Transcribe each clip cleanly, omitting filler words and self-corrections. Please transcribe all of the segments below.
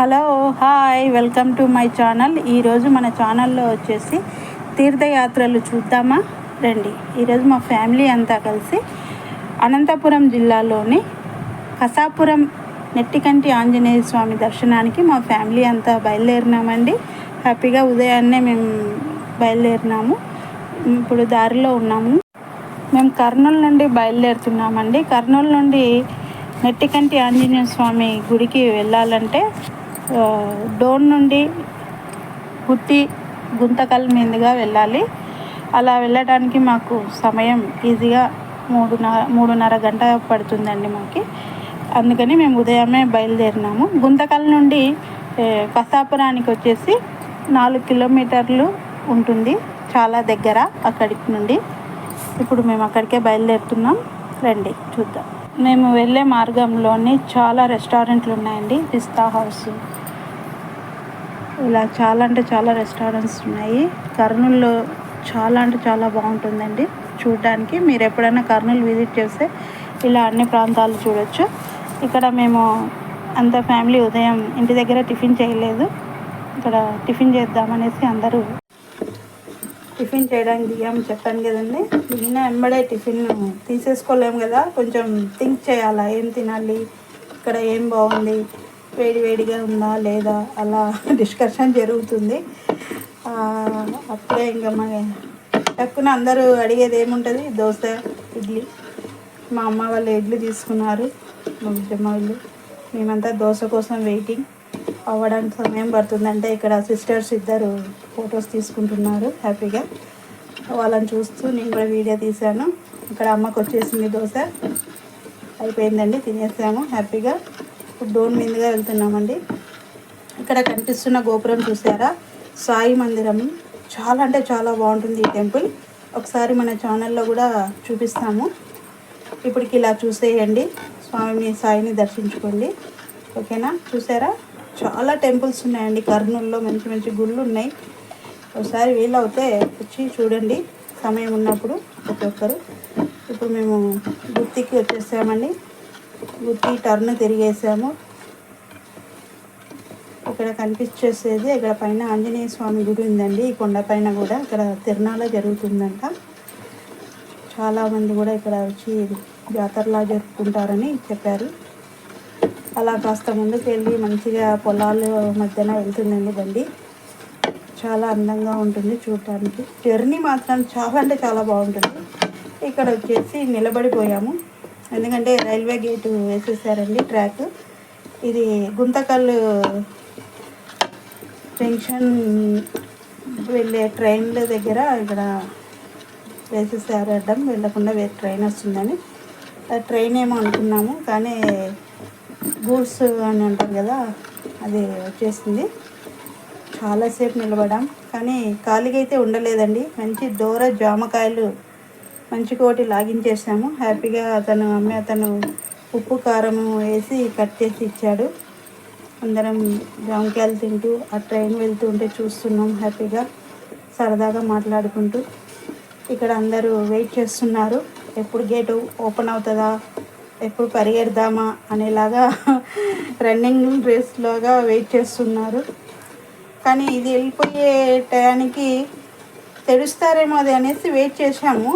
Hello hi welcome to my channel. ఈరోజు మన ఛానల్లో వచ్చేసి తీర్థయాత్రలు చూద్దామా రండి. ఈరోజు మా ఫ్యామిలీ అంతా కలిసి అనంతపురం జిల్లాలోని కసాపురం నెట్టికంటి ఆంజనేయ స్వామి దర్శనానికి మా ఫ్యామిలీ అంతా బయలుదేరినామండి. హ్యాపీగా ఉదయాన్నే మేము బయలుదేరినాము. ఇప్పుడు దారిలో ఉన్నాము. మేము కర్నూలు నుండి బయలుదేరుతున్నామండి. కర్నూలు నుండి నెట్టికంటి ఆంజనేయ స్వామి గుడికి వెళ్ళాలంటే డోన్ నుండి గుంతకల్ మీదుగా వెళ్ళాలి. అలా వెళ్ళడానికి మాకు సమయం ఈజీగా మూడున్నర గంట పడుతుందండి మాకు. అందుకని మేము ఉదయమే బయలుదేరినాము. గుంతకల్ నుండి కసాపురానికి వచ్చేసి 4 కిలోమీటర్లు ఉంటుంది, చాలా దగ్గర అక్కడికి నుండి. ఇప్పుడు మేము అక్కడికే బయలుదేరుతున్నాం, రండి చూద్దాం. మేము వెళ్ళే మార్గంలోని చాలా రెస్టారెంట్లు ఉన్నాయండి. పిస్తా హౌస్, ఇలా చాలా రెస్టారెంట్స్ ఉన్నాయి. కర్నూలులో చాలా బాగుంటుందండి చూడడానికి. మీరు ఎప్పుడైనా కర్నూలు విజిట్ చేస్తే ఇలా అన్ని ప్రాంతాలు చూడొచ్చు. ఇక్కడ మేము అంత ఫ్యామిలీ ఉదయం ఇంటి దగ్గర టిఫిన్ చేయలేదు. ఇక్కడ టిఫిన్ చేద్దామనేసి అందరూ టిఫిన్ చేయడానికి దిగాము. చెప్పాను కదండి, దిగిన వెంబడే టిఫిన్ తీసేసుకోలేము కదా, కొంచెం థింక్ చేయాలా, ఏం తినాలి, ఇక్కడ ఏం బాగుంది, వేడిగా ఉందా లేదా, అలా డిస్కషన్ జరుగుతుంది. అప్పుడే ఇంకా మా టక్కున అందరూ అడిగేది ఏముంటుంది, దోశ ఇడ్లీ. మా అమ్మ వాళ్ళు ఇడ్లీ తీసుకున్నారు, మా బుజ్జమ్మ వాళ్ళు. మేమంతా దోశ కోసం వెయిటింగ్. అవ్వడానికి సమయం పడుతుందంటే ఇక్కడ సిస్టర్స్ ఇద్దరు ఫొటోస్ తీసుకుంటున్నారు హ్యాపీగా. వాళ్ళని చూస్తూ నేను కూడా వీడియో తీశాను. ఇక్కడ అమ్మకు వచ్చేసింది దోశ, అయిపోయిందండి, తినేసాము హ్యాపీగా. ఇప్పుడు డోన్ మీదుగా వెళ్తున్నామండి. ఇక్కడ కనిపిస్తున్న గోపురం చూసారా, సాయి మందిరం. చాలా బాగుంటుంది ఈ టెంపుల్. ఒకసారి మన ఛానల్లో కూడా చూపిస్తాము. ఇప్పటికి ఇలా చూసేయండి, సాయిని దర్శించుకోండి, ఓకేనా. చూసారా, చాలా టెంపుల్స్ ఉన్నాయండి కర్నూలులో, మంచి గుళ్ళు ఉన్నాయి. ఒకసారి వీలవుతే వచ్చి చూడండి సమయం ఉన్నప్పుడు ప్రతి ఒక్కరు. ఇప్పుడు మేము గుత్తికి వచ్చేసామండి. గుత్తి టర్న్ తిరిగేసాము. ఇక్కడ కనిపించేసేది, ఇక్కడ పైన ఆంజనేయ స్వామి గుడి ఉందండి. ఈ కొండపైన కూడా ఇక్కడ తిరునాళ జరుగుతుందంట. చాలామంది కూడా ఇక్కడ వచ్చి జాతరలా జరుపుకుంటారని చెప్పారు. అలా కాస్త ముందుకు వెళ్ళి మంచిగా పొలాల మధ్యన వెళ్తుందండి బండి. చాలా అందంగా ఉంటుంది చూడటానికి. జర్నీ మాత్రం చాలా బాగుంటుంది. ఇక్కడ వచ్చేసి నిలబడిపోయాము, ఎందుకంటే రైల్వే గేటు వేసేసారండి, ట్రాక్. ఇది గుంతకల్ జంక్షన్ వెళ్ళే ట్రైన్ల దగ్గర ఇక్కడ వేసేసారు అడ్డం, వెళ్ళకుండా వేరే ట్రైన్ వస్తుందని. ట్రైన్ ఏమో అనుకున్నాము, కానీ గూడ్స్ అని అంటారు కదా, అది వచ్చేసింది. చాలాసేపు నిలబడాం, కానీ ఖాళీగా అయితే ఉండలేదండి. మంచి దూర జామకాయలు మంచి కోటి లాగించేసాము హ్యాపీగా. అతను ఉప్పు కారం వేసి కట్ చేసి ఇచ్చాడు. అందరం జామకాయలు తింటూ ఆ ట్రైన్ వెళ్తూ ఉంటే చూస్తున్నాం హ్యాపీగా, సరదాగా మాట్లాడుకుంటూ. ఇక్కడ అందరూ వెయిట్ చేస్తున్నారు, ఎప్పుడు గేటు ఓపెన్ అవుతుందా, ఎప్పుడు పరిగెడదామా అనేలాగా రన్నింగ్ రేస్ లాగా వెయిట్ చేస్తున్నారు. కానీ ఇది వెళ్ళిపోయే టయానికి తెరుస్తారేమో అది అనేసి వెయిట్ చేశాము.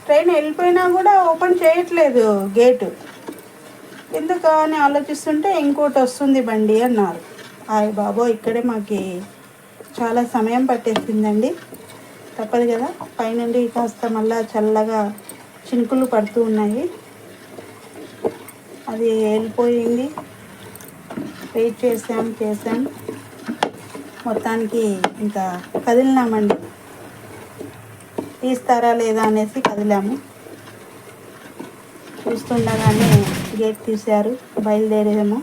ట్రైన్ వెళ్ళిపోయినా కూడా ఓపెన్ చేయట్లేదు గేటు. ఎందుకు అని ఆలోచిస్తుంటే ఇంకోటి వస్తుంది బండి అన్నారు. హాయ్ బాబో, ఇక్కడే మాకు చాలా సమయం పట్టేసిందండి. తప్పదు కదా, పైనుండి కాస్త మళ్ళా చల్లగా చినుకులు పడుతూ ఉన్నాయి. అది వెళ్ళిపోయింది, వెయిట్ చేసాం. మొత్తానికి ఇంకా కదిలినామండి. తీస్తారా లేదా అనేసి కదిలాము. చూస్తుండగానే గేట్ తీశారు, బయలుదేరాము.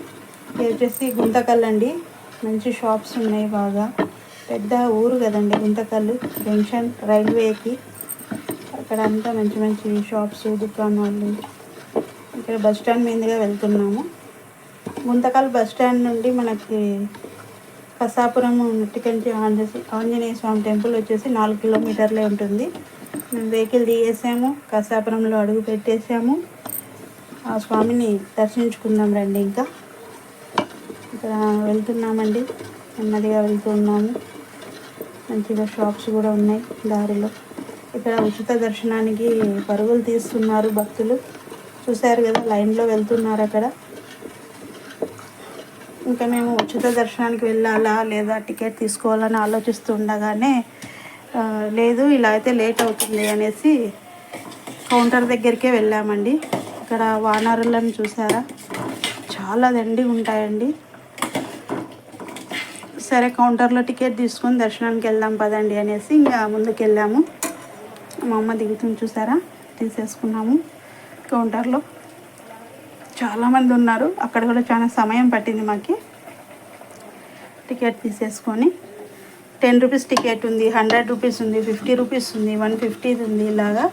ఇది వచ్చేసి గుంతకల్ అండి. మంచి షాప్స్ ఉన్నాయి, బాగా పెద్ద ఊరు కదండి గుంతకల్ జంక్షన్ రైల్వేకి. అక్కడ అంతా మంచి షాప్స్, దుకాణాలు. ఇక్కడ బస్ స్టాండ్ మీదుగా వెళ్తున్నాము. గుంతకల్ బస్ స్టాండ్ నుండి మనకి కసాపురం నెట్టికంటి ఆంజనేయ స్వామి టెంపుల్ వచ్చేసి 4 కిలోమీటర్లే ఉంటుంది. మేము వెహికల్ దిగేసాము, కసాపురంలో అడుగు పెట్టేసాము. ఆ స్వామిని దర్శించుకుందాం రండి. ఇంకా ఇక్కడ వెళ్తున్నామండి, నెమ్మదిగా వెళ్తున్నాము. మంచిగా షాప్స్ కూడా ఉన్నాయి దారిలో. ఇక్కడ ఉచిత దర్శనానికి పరుగులు తీస్తున్నారు భక్తులు. చూశారు కదా, లైన్లో వెళ్తున్నారు అక్కడ. ఇంకా మేము ఉచిత దర్శనానికి వెళ్ళాలా లేదా టికెట్ తీసుకోవాలని ఆలోచిస్తూ ఉండగానే లేదు, ఇలా అయితే లేట్ అవుతుంది అనేసి కౌంటర్ దగ్గరికే వెళ్ళామండి. ఇక్కడ వానరులను చూసారా, చాలా దండి ఉంటాయండి. సరే కౌంటర్లో టికెట్ తీసుకొని దర్శనానికి వెళ్దాం పదండి అనేసి ఇంకా ముందుకు వెళ్ళాము. మా అమ్మ దిగుతుంది చూసారా, తీసేసుకున్నాము. కౌంటర్లో చాలామంది ఉన్నారు. అక్కడ కూడా చాలా సమయం పట్టింది మాకు. టికెట్ తీసేసుకొని 10 రూపీస్ టికెట్ ఉంది, 100 రూపీస్ ఉంది, 50 రూపీస్ ఉంది, 150 ఉంది. ఇలాగా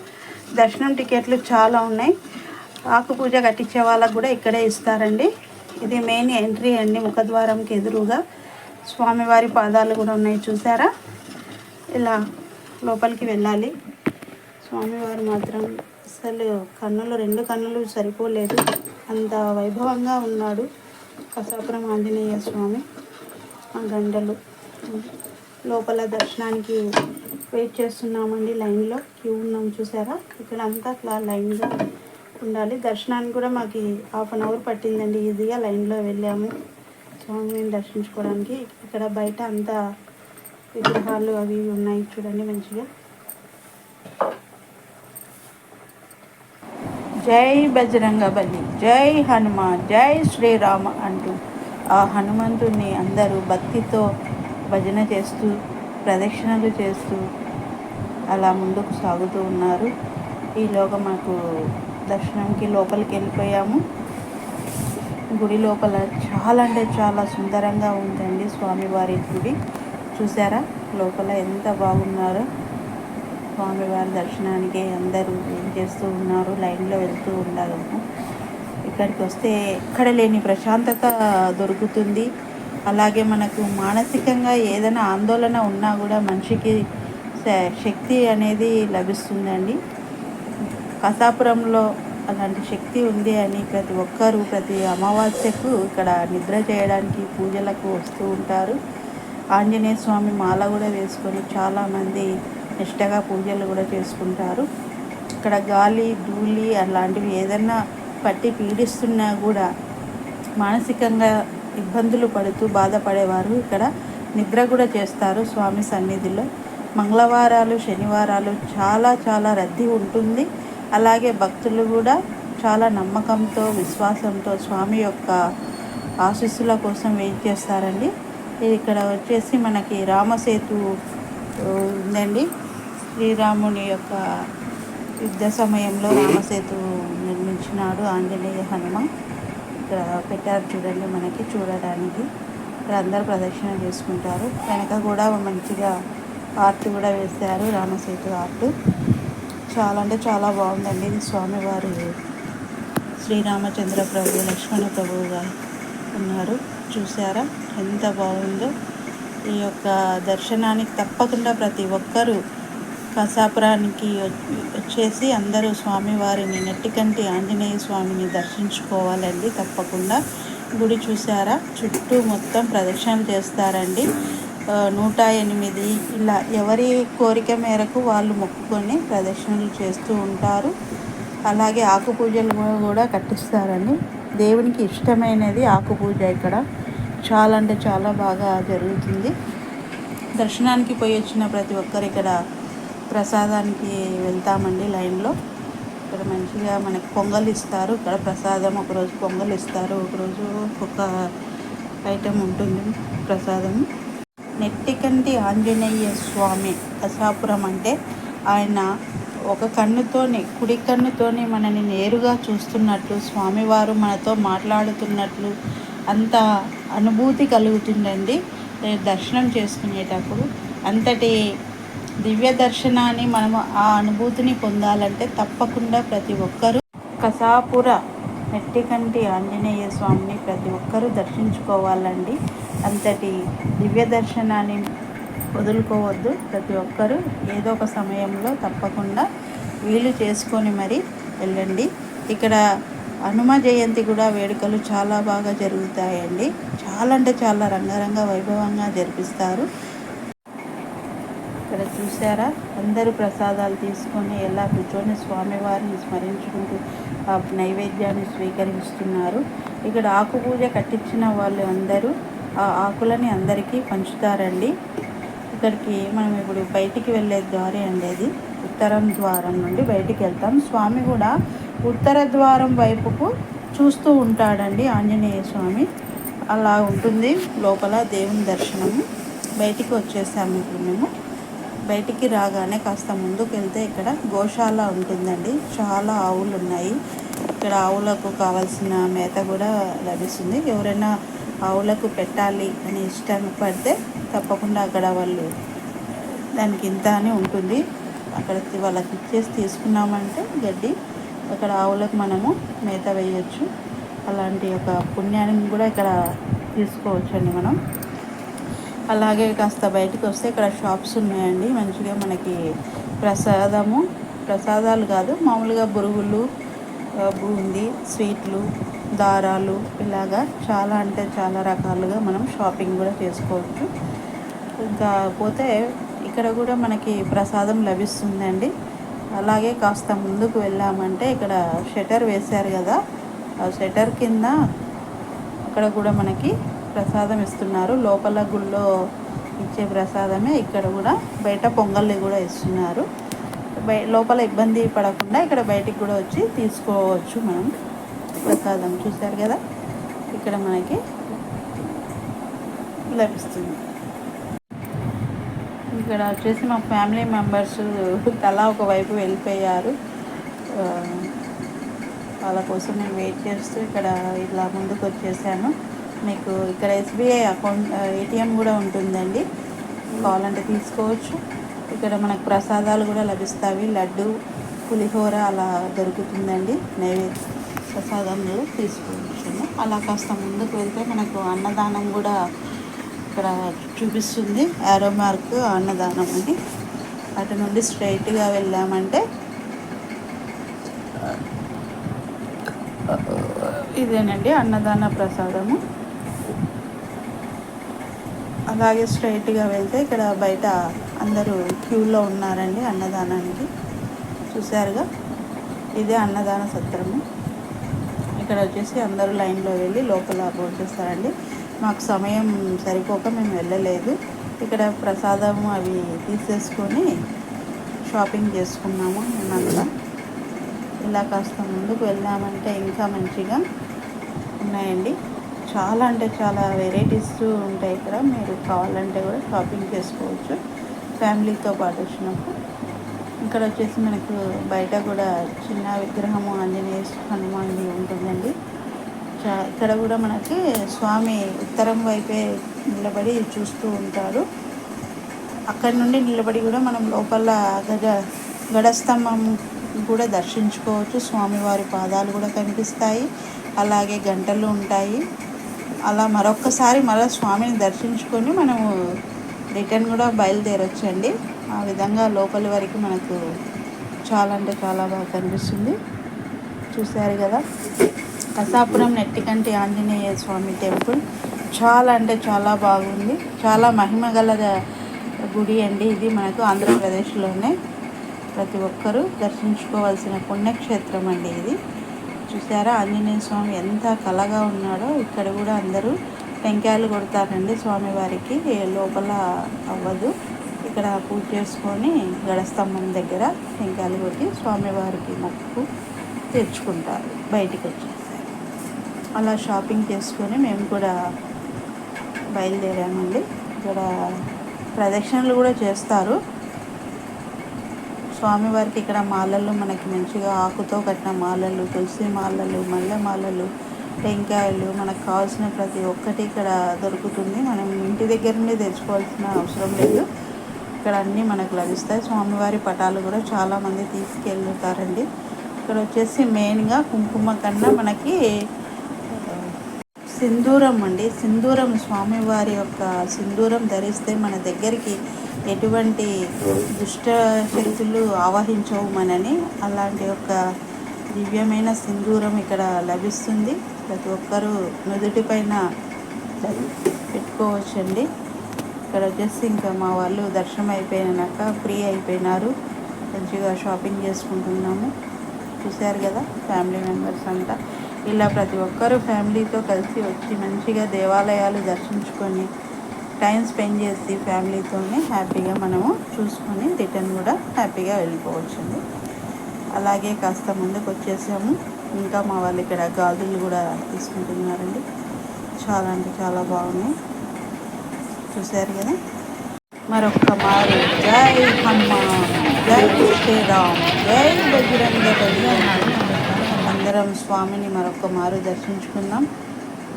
దర్శనం టికెట్లు చాలా ఉన్నాయి. ఆకు పూజ కట్టించే వాళ్ళకు కూడా ఇక్కడే ఇస్తారండి. ఇది మెయిన్ ఎంట్రీ అండి. ముఖద్వారంకి ఎదురుగా స్వామివారి పాదాలు కూడా ఉన్నాయి చూసారా. ఇలా లోపలికి వెళ్ళాలి. స్వామివారు మాత్రం అసలు కన్నులు, 2 కన్నులు సరిపోలేదు, అంత వైభవంగా ఉన్నాడు కసాపురం ఆంజనేయ స్వామి. ఆ గంటలు లోపల దర్శనానికి వెయిట్ చేస్తున్నామండి. లైన్లో క్యూ ఉన్నాం చూసారా. ఇక్కడ అంతా అట్లా లైన్గా ఉండాలి. దర్శనానికి కూడా మాకు 1/2 అవర్ పట్టిందండి. ఈజీగా లైన్లో వెళ్ళాము స్వామిని దర్శించుకోవడానికి. ఇక్కడ బయట అంతా విగ్రహాలు అవి ఉన్నాయి చూడండి మంచిగా. జై బజరంగబలి, జై హనుమాన్, జై శ్రీరామ అంటూ ఆ హనుమంతుడిని అందరూ భక్తితో భజన చేస్తూ ప్రదక్షిణలు చేస్తూ అలా ముందుకు సాగుతూ ఉన్నారు. ఈలోగా మాకు దర్శనంకి లోపలికి వెళ్ళిపోయాము. గుడి లోపల చాలా అంటే చాలా సుందరంగా ఉందండి స్వామివారి గుడి. చూసారా లోపల ఎంత బాగున్నారో. స్వామివారి దర్శనానికి అందరూ ఏం చేస్తూ ఉన్నారు, లైన్లో వెళ్తూ ఉన్నారు. ఇక్కడికి వస్తే ఎక్కడ లేని ప్రశాంతత దొరుకుతుంది. అలాగే మనకు మానసికంగా ఏదైనా ఆందోళన ఉన్నా కూడా మనిషికి శక్తి అనేది లభిస్తుందండి. కసాపురంలో అలాంటి శక్తి ఉంది అని ప్రతి ఒక్కరూ ప్రతి అమావాస్యకు ఇక్కడ నిద్ర చేయడానికి పూజలకు వస్తూ ఉంటారు. ఆంజనేయ స్వామి మాల కూడా వేసుకొని చాలామంది నిష్టగా పూజలు కూడా చేసుకుంటారు. ఇక్కడ గాలి ధూళి అలాంటివి ఏదైనా పట్టి పీడిస్తున్నా కూడా మానసికంగా ఇబ్బందులు పడుతూ బాధపడేవారు ఇక్కడ నిద్ర కూడా చేస్తారు స్వామి సన్నిధిలో. మంగళవారాలు శనివారాలు చాలా రద్దీ ఉంటుంది. అలాగే భక్తులు కూడా చాలా నమ్మకంతో విశ్వాసంతో స్వామి యొక్క ఆశీస్సుల కోసం వెయిట్ చేస్తారండి. ఇక్కడ వచ్చేసి మనకి రామసేతు ఉందండి. శ్రీరాముని యొక్క యుద్ధ సమయంలో రామసేతు నిర్మించినాడు ఆంజనేయ హనుమ. ఇక్కడ పెట్టారు చూడండి మనకి చూడడానికి. ఇక్కడ అందరూ ప్రదక్షిణ చేసుకుంటారు. వెనక కూడా మంచిగా ఆర్ట్ కూడా వేశారు, రామసేతు ఆర్ట్. చాలా అంటే చాలా బాగుందండి. ఇది స్వామివారు శ్రీరామచంద్ర ప్రభు లక్ష్మణ ప్రభువుగా ఉన్నారు. చూసారా ఎంత బాగుందో. ఈ యొక్క దర్శనానికి తప్పకుండా ప్రతి ఒక్కరూ కసాపురానికి వచ్చేసి అందరూ స్వామివారిని నెట్టికంటి ఆంజనేయ స్వామిని దర్శించుకోవాలండి తప్పకుండా. గుడి చూసారా, చుట్టూ మొత్తం ప్రదక్షిణలు చేస్తారండి. 108 ఇలా ఎవరి కోరిక మేరకు వాళ్ళు మొక్కుకొని ప్రదక్షిణలు చేస్తూ ఉంటారు. అలాగే ఆకు పూజలు కూడా కట్టిస్తారండి. దేవునికి ఇష్టమైనది ఆకు పూజ. ఇక్కడ చాలా అంటే చాలా బాగా జరుగుతుంది. దర్శనానికి పోయి వచ్చిన ప్రతి ఒక్కరు ఇక్కడ ప్రసాదానికి వెళ్తామండి లైన్లో. ఇక్కడ మంచిగా మనకి పొంగల్ ఇస్తారు. ఇక్కడ ప్రసాదం ఒకరోజు పొంగల్ ఇస్తారు, ఒకరోజు ఒక ఐటెం ఉంటుంది ప్రసాదం. నెట్టికంటి ఆంజనేయ స్వామి కసాపురం అంటే ఆయన ఒక కన్నుతోని కుడి కన్నుతోని మనని నేరుగా చూస్తున్నట్లు, స్వామివారు మనతో మాట్లాడుతున్నట్లు అంత అనుభూతి కలుగుతుందండి దర్శనం చేసుకునేటప్పుడు. అంతటి దివ్య దర్శనాన్ని మనము ఆ అనుభూతిని పొందాలంటే తప్పకుండా ప్రతి ఒక్కరూ కసాపుర నెట్టికంటి ఆంజనేయ స్వామిని ప్రతి ఒక్కరూ దర్శించుకోవాలండి. అంతటి దివ్య దర్శనాన్ని వదులుకోవద్దు. ప్రతి ఒక్కరూ ఏదో ఒక సమయంలో తప్పకుండా వీలు చేసుకొని మరి వెళ్ళండి. ఇక్కడ హనుమ జయంతి కూడా వేడుకలు చాలా బాగా జరుగుతాయండి. చాలా చాలా అంటే చాలా రంగరంగ వైభవంగా జరిపిస్తారు. ఇక్కడ చూసారా, అందరూ ప్రసాదాలు తీసుకొని ఎలా కూర్చొని స్వామివారిని స్మరించుకుంటూ ఆ నైవేద్యాన్ని స్వీకరిస్తున్నారు. ఇక్కడ ఆకు పూజ కట్టించిన వాళ్ళు అందరూ ఆ ఆకులని అందరికీ పంచుతారండి. ఇక్కడికి మనం ఇప్పుడు బయటికి వెళ్ళే దారి అండి, అది ఉత్తరం ద్వారం నుండి బయటికి వెళ్తాం. స్వామి కూడా ఉత్తర ద్వారం వైపుకు చూస్తూ ఉంటాడండి, ఆంజనేయ స్వామి. అలా ఉంటుంది లోపల దేవుని దర్శనము. బయటికి వచ్చేసాము ఇప్పుడు మేము. బయటికి రాగానే కాస్త ముందుకు వెళ్తే ఇక్కడ గోశాల ఉంటుందండి. చాలా ఆవులు ఉన్నాయి. ఇక్కడ ఆవులకు కావాల్సిన మేత కూడా లభిస్తుంది. ఎవరైనా ఆవులకు పెట్టాలి అని ఇష్టం పడితే తప్పకుండా అక్కడ వాళ్ళు దానికి ఇంత అని ఉంటుంది, అక్కడ వాళ్ళకి ఇచ్చేసి తీసుకున్నామంటే గడ్డి అక్కడ ఆవులకు మనము మేత వేయచ్చు. అలాంటి ఒక పుణ్యాన్ని కూడా ఇక్కడ తీసుకోవచ్చు అండి మనం. అలాగే కాస్త బయటకు వస్తే ఇక్కడ షాప్స్ ఉన్నాయండి. మంచిగా మనకి ప్రసాదాలు కాదు, మామూలుగా బురుగులు, బూందీ, స్వీట్లు, దారాలు, ఇలాగా చాలా అంటే చాలా రకాలుగా మనం షాపింగ్ కూడా చేసుకోవచ్చు. ఇంకా పోతే ఇక్కడ కూడా మనకి ప్రసాదం లభిస్తుందండి. అలాగే కాస్త ముందుకు వెళ్ళామంటే ఇక్కడ షట్టర్ వేశారు కదా, ఆ షట్టర్ కింద అక్కడ కూడా మనకి ప్రసాదం ఇస్తున్నారు. లోపల గుళ్ళో ఇచ్చే ప్రసాదమే ఇక్కడ కూడా, బయట పొంగల్ని కూడా ఇస్తున్నారు. లోపల ఇబ్బంది పడకుండా ఇక్కడ బయటికి కూడా వచ్చి తీసుకోవచ్చు మనం ప్రసాదం. చూశారు కదా, ఇక్కడ మనకి లభిస్తుంది. ఇక్కడ వచ్చేసి మా ఫ్యామిలీ మెంబర్స్ తలా ఒకవైపు వెళ్ళిపోయారు. వాళ్ళ కోసం నేను వెయిట్ చేస్తూ ఇక్కడ ఇలా ముందుకు వచ్చేసాను. మీకు ఇక్కడ SBI అకౌంట్ ATM కూడా ఉంటుందండి, కావాలంటే తీసుకోవచ్చు. ఇక్కడ మనకు ప్రసాదాలు కూడా లభిస్తాయి. లడ్డు, పులిహోర అలా దొరుకుతుందండి. నైవేద్య ప్రసాదంలో తీసుకోవచ్చు. అలా కాస్త ముందుకు వెళ్తే మనకు అన్నదానం కూడా ఇక్కడ చూపిస్తుంది. యారో మార్క్ అన్నదానం అని. అటు నుండి స్ట్రైట్గా వెళ్ళామంటే ఇదేనండి అన్నదాన ప్రసాదము. అలాగే స్ట్రైట్గా వెళ్తే ఇక్కడ బయట అందరూ క్యూలో ఉన్నారండి అన్నదానానికి. చూశారుగా, ఇదే అన్నదాన సత్రము. ఇక్కడ వచ్చేసి అందరూ లైన్లో వెళ్ళి లోపల భోంచేస్తారండి. మాకు సమయం సరిపోక మేము వెళ్ళలేదు. ఇక్కడ ప్రసాదము అవి తీసేసుకొని షాపింగ్ చేసుకున్నాము మేమంతా. ఇలా కాస్త ముందుకు వెళ్ళామంటే ఇంకా మంచిగా ఉన్నాయండి. చాలా అంటే చాలా వెరైటీస్ ఉంటాయి ఇక్కడ. మీరు కావాలంటే కూడా షాపింగ్ చేసుకోవచ్చు ఫ్యామిలీతో పాటు వచ్చినప్పుడు. ఇక్కడ వచ్చేసి మనకు బయట కూడా చిన్న విగ్రహము ఆంజనేయ హనుమాన్ది ఉంటుందండి. ఇక్కడ కూడా మనకి స్వామి ఉత్తరం వైపే నిలబడి చూస్తూ ఉంటారు. అక్కడి నుండి నిలబడి కూడా మనం లోపల గడస్తంభం కూడా దర్శించుకోవచ్చు. స్వామివారి పాదాలు కూడా కనిపిస్తాయి. అలాగే గంటలు ఉంటాయి. అలా మరొక్కసారి స్వామిని దర్శించుకొని మనము రిటర్న్ కూడా బయలుదేరొచ్చండి. ఆ విధంగా లోపలి వరకు మనకు చాలా అంటే చాలా బాగా కనిపిస్తుంది. చూశారు కదా, కసాపురం నెట్టికంటి ఆంజనేయ స్వామి టెంపుల్ చాలా అంటే చాలా బాగుంది. చాలా మహిమ గల గుడి అండి ఇది. మనకు ఆంధ్రప్రదేశ్లోనే ప్రతి ఒక్కరూ దర్శించుకోవాల్సిన పుణ్యక్షేత్రం అండి ఇది. చూసారా, ఆంజనేయ స్వామి ఎంత కళగా ఉన్నాడో. ఇక్కడ కూడా అందరూ టెంకాయలు కొడతారండి స్వామివారికి. లోపల అవ్వదు. ఇక్కడ పూజ చేసుకొని గడస్తంభం దగ్గర టెంకాయలు కొట్టి స్వామివారికి మొక్కు తెచ్చుకుంటారు. బయటికి వచ్చేసారు. అలా షాపింగ్ చేసుకొని మేము కూడా బయలుదేరామండి. ఇక్కడ ప్రదక్షిణలు కూడా చేస్తారు స్వామివారికి. ఇక్కడ మాలలు మనకి మంచిగా ఆకుతో కట్టిన మాలలు, తులసి మాలలు, మల్లె మాలలు, టెంకాయలు, మనకు కావాల్సిన ప్రతి ఒక్కటి ఇక్కడ దొరుకుతుంది. మనం ఇంటి దగ్గర నుండి తెచ్చుకోవాల్సిన అవసరం లేదు. ఇక్కడ అన్నీ మనకు లభిస్తాయి. స్వామివారి పటాలు కూడా చాలామంది తీసుకెళ్తారండి. ఇక్కడ వచ్చేసి మెయిన్గా కుంకుమ కన్నా మనకి సింధూరం అండి. సింధూరం, స్వామివారి యొక్క సింధూరం ధరిస్తే మన దగ్గరికి ఎటువంటి దుష్ట శక్తులు ఆవహించవు మనని. అలాంటి ఒక దివ్యమైన సింధూరం ఇక్కడ లభిస్తుంది. ప్రతి ఒక్కరూ నుదుటి పైన పెట్టుకోవచ్చండి. ఇక్కడ వచ్చేసి ఇంకా మా వాళ్ళు దర్శనం అయిపోయినాక ఫ్రీ అయిపోయినారు, మంచిగా షాపింగ్ చేసుకుంటున్నాము. చూశారు కదా ఫ్యామిలీ మెంబర్స్ అంతా ఇలా ప్రతి ఒక్కరూ ఫ్యామిలీతో కలిసి వచ్చి మంచిగా దేవాలయాలు దర్శించుకొని టైం స్పెండ్ చేసి ఫ్యామిలీతోనే హ్యాపీగా మనము చూసుకొని రిటర్న్ కూడా హ్యాపీగా వెళ్ళిపోవచ్చండి. అలాగే కాస్త ముందుకు వచ్చేసాము. ఇంకా మా వాళ్ళు ఇక్కడ గాజులు కూడా తీసుకుంటున్నారండి. చాలా అంటే చాలా బాగున్నాయి. చూశారు కదా. మరొక్క మారు జై హనుమాన్, జై శ్రీరామ్, జై బజరంగ బలి. అందరం స్వామిని మరొక మారు దర్శించుకుందాం.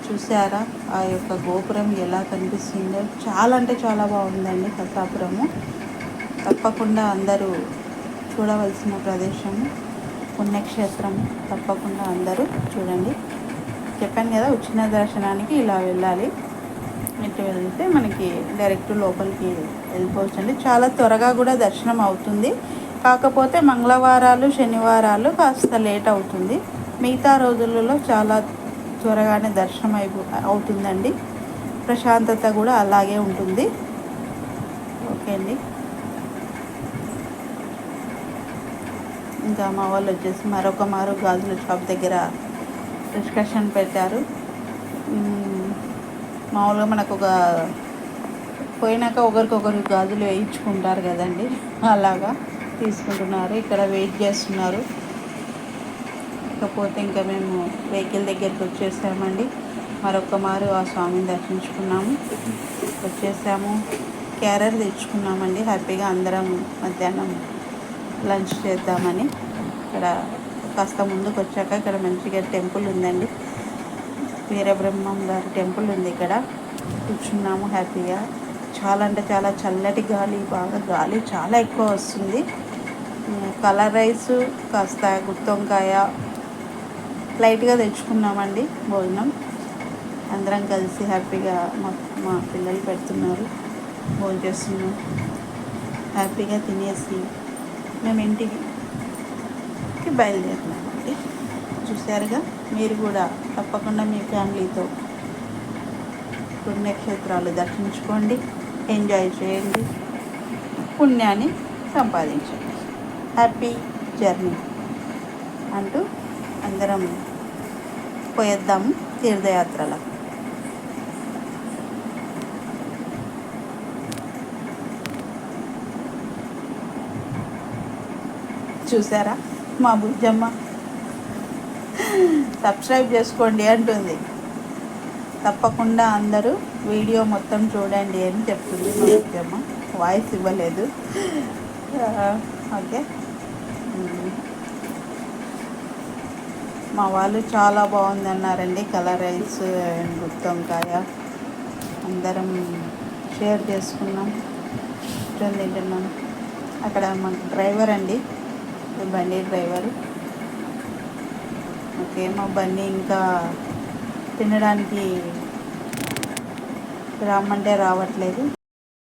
చూసారా ఆ యొక్క గోపురం ఎలా కనిపిస్తుందో? చాలా అంటే చాలా బాగుందండి కసాపురము. తప్పకుండా అందరూ చూడవలసిన ప్రదేశము, పుణ్యక్షేత్రము. తప్పకుండా అందరూ చూడండి. చెప్పాను కదా ఉచిత దర్శనానికి ఇలా వెళ్ళాలి. ఇటు వెళ్తే మనకి డైరెక్ట్ లోపలికి వెళ్ళిపోవచ్చు అండి. చాలా త్వరగా కూడా దర్శనం అవుతుంది. కాకపోతే మంగళవారాలు శనివారాలు కాస్త లేట్ అవుతుంది. మిగతా రోజులలో చాలా త్వరగానే దర్శనం అవుతుందండి. ప్రశాంతత కూడా అలాగే ఉంటుంది. ఓకే అండి. ఇంకా మా వాళ్ళు వచ్చేసి మరొక మారు గాజుల షాప్ దగ్గర డిస్కషన్ పెట్టారు. మామూలుగా మనకు ఒక పోయినాక ఒకరికొకరు గాజులు వేయించుకుంటారు కదండి, అలాగా తీసుకుంటున్నారు. ఇక్కడ వెయిట్ చేస్తున్నారు. ఇకపోతే ఇంకా మేము వెహికల్ దగ్గరికి వచ్చేసామండి. మరొక మారు ఆ స్వామిని దర్శించుకున్నాము, వచ్చేసాము. క్యారర్ తెచ్చుకున్నామండి. హ్యాపీగా అందరం మధ్యాహ్నం లంచ్ చేద్దామని. ఇక్కడ కాస్త ముందుకు వచ్చాక ఇక్కడ మంచిగా టెంపుల్ ఉందండి, వీరబ్రహ్మం గారి టెంపుల్ ఉంది. ఇక్కడ కూర్చున్నాము హ్యాపీగా. చాలా అంటే చాలా చల్లటి గాలి, బాగా గాలి చాలా ఎక్కువ వస్తుంది. కలర్ రైస్ కాస్త గుత్తొంకాయ లైట్గా తెచ్చుకున్నామండి భోజనం. అందరం కలిసి హ్యాపీగా మా పిల్లలు పెడుతున్నారు, భోజనం చేస్తున్నాం. హ్యాపీగా తినేసి మేము ఇంటికి బయలుదేరినామండి. చూశారుగా. మీరు కూడా తప్పకుండా మీ ఫ్యామిలీతో పుణ్యక్షేత్రాలు దర్శించుకోండి, ఎంజాయ్ చేయండి, పుణ్యాన్ని సంపాదించండి. హ్యాపీ జర్నీ అంటూ అందరం పోయేద్దాము తీర్థయాత్రలకు. చూసారా మా బుజ్జమ్మ సబ్స్క్రైబ్ చేసుకోండి అంటుంది. తప్పకుండా అందరూ వీడియో మొత్తం చూడండి అని చెప్తుంది మా బుజ్జమ్మ. వాయిస్ ఇవ్వలేదు. ఓకే. మా వాళ్ళు చాలా బాగుంది అన్నారండి. కలర్ రైస్ అండ్ గుత్తొంకాయ అందరం షేర్ చేసుకున్నాం, తింటున్నాం. అక్కడ మాకు డ్రైవర్ అండి, బండి డ్రైవరు. ఓకే. మా బండి ఇంకా తినడానికి రమ్మంటే రావట్లేదు.